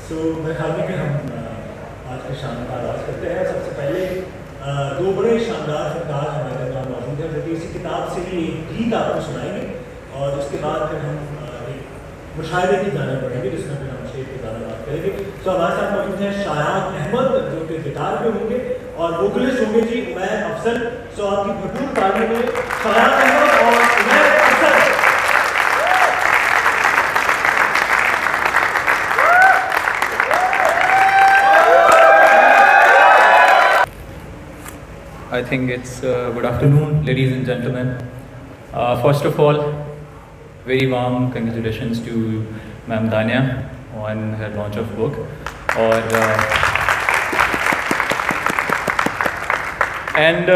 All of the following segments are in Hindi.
सो मेरे ख्याल में कि हम आज के शाम का आगाज़ करते हैं। सबसे पहले दो बड़े शानदार फनकार हमारे साथ मौजूद हैं जो कि इसी किताब से ही एक गीत आपको सुनाएंगे और उसके बाद फिर हम एक मुशायरे की जाने पड़ेंगे जिसमें फिर हम शेर की ज़्यादा बात करेंगे। सो हमारे साथ मौजूद हैं शायान अहमद जो कि गिटार पे होंगे और वोकलिस्ट होंगे जी उमैर अफजल। सो आपकी भरपूर ताली में शायान अहमद और Umair Afzal. I think it's good afternoon, ladies and gentlemen. First of all, very warm congratulations to Ma'am Dania on her launch of book. And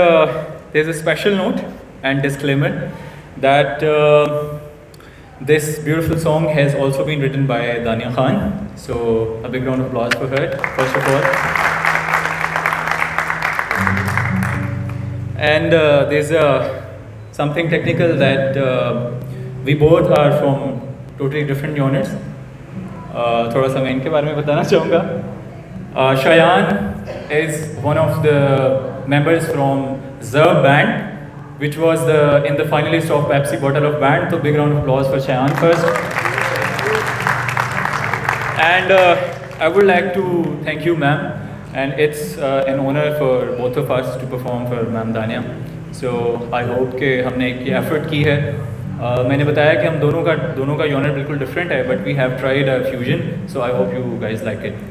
there's a special note and disclaimer that this beautiful song has also been written by Dania Khan. So a big round of applause for her, first of all. And there's something technical that we both are from totally different units. थोड़ा सा मैं इनके बारे में बताना चाहूँगा। Shayan is one of the members from Zerb band, which was in the finalist of Pepsi Bottle of Band. So big round of applause for Shayan first. And I would like to thank you, ma'am. And it's an honor for both of us to perform for Ma'am Dania. So I hope कि हमने एक एफर्ट की है। मैंने बताया कि हम दोनों का यूनिट बिल्कुल डिफरेंट है, but we have tried a fusion. So I hope you guys like it.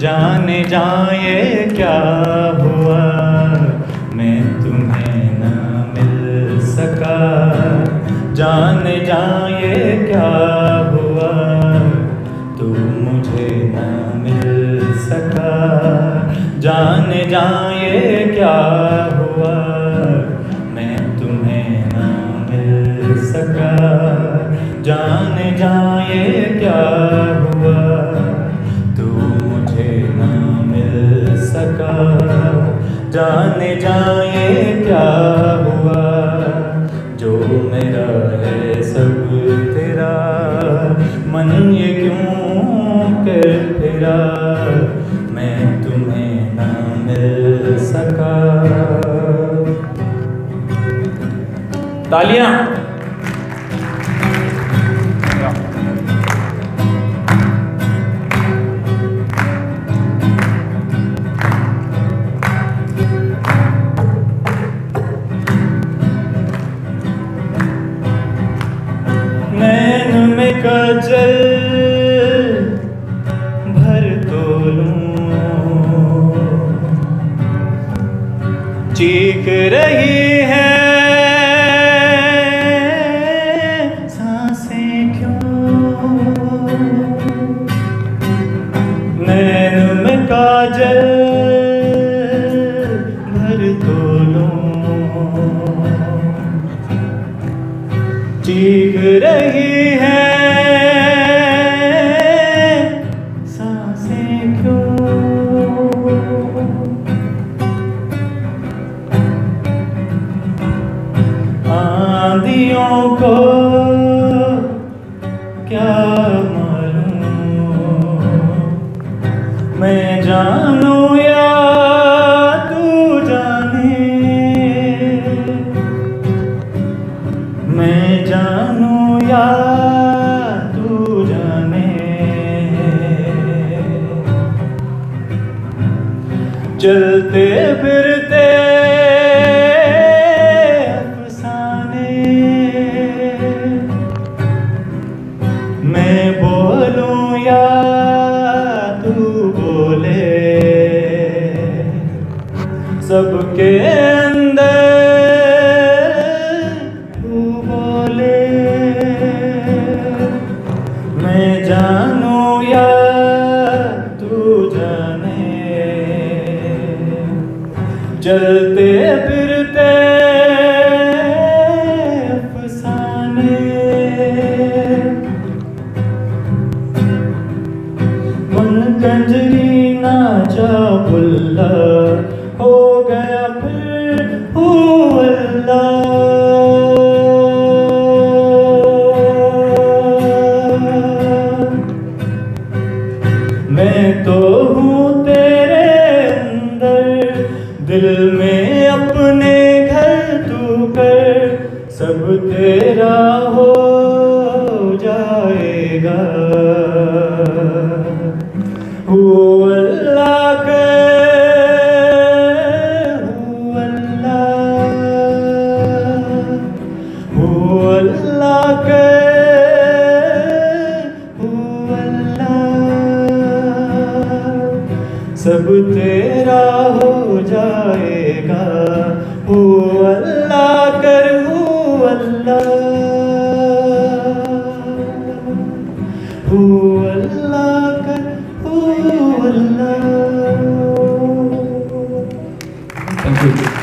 जाने जाए क्या हुआ, मैं तुम्हें न मिल सका. जाने जाए क्या हुआ, तू मुझे न मिल सका. जाने जाए क्या हुआ, मैं तुम्हें न मिल सका. जाने जाए क्या हुआ, सका. जाने जाए क्या हुआ, जो मेरा है सब तेरा. मन ये क्यों कर फिरा, मैं तुम्हें ना मिल सका. तालियां. काजल भर तो लूं, चीख रही है सांसें क्यों. नैन में काजल भर तो लूं, चीख रही है को. क्या मालूम, मैं जानूं या तू जाने. मैं जानूं या तू जाने. चलते फिरते मैं बोलूं या तू बोले. सबके अंदर तू बोले. मैं जानूं या तू जाने, चलते फिरते अफसाने, मन कंजरी नाचा बुल्ला, हो गया फिर हो अल्लाह। मैं तो हूँ तेरे अंदर, दिल में अपने घर तू कर, सब तेरा हो जाएगा। हो अल्लाह के, हो अल्लाह, हो अल्लाह के, हो अल्लाह, सब तेरा हो जाएगा। हो अल्लाह कर, हो अल्लाह, हो अल्लाह कर, हो अल्लाह। Thank you.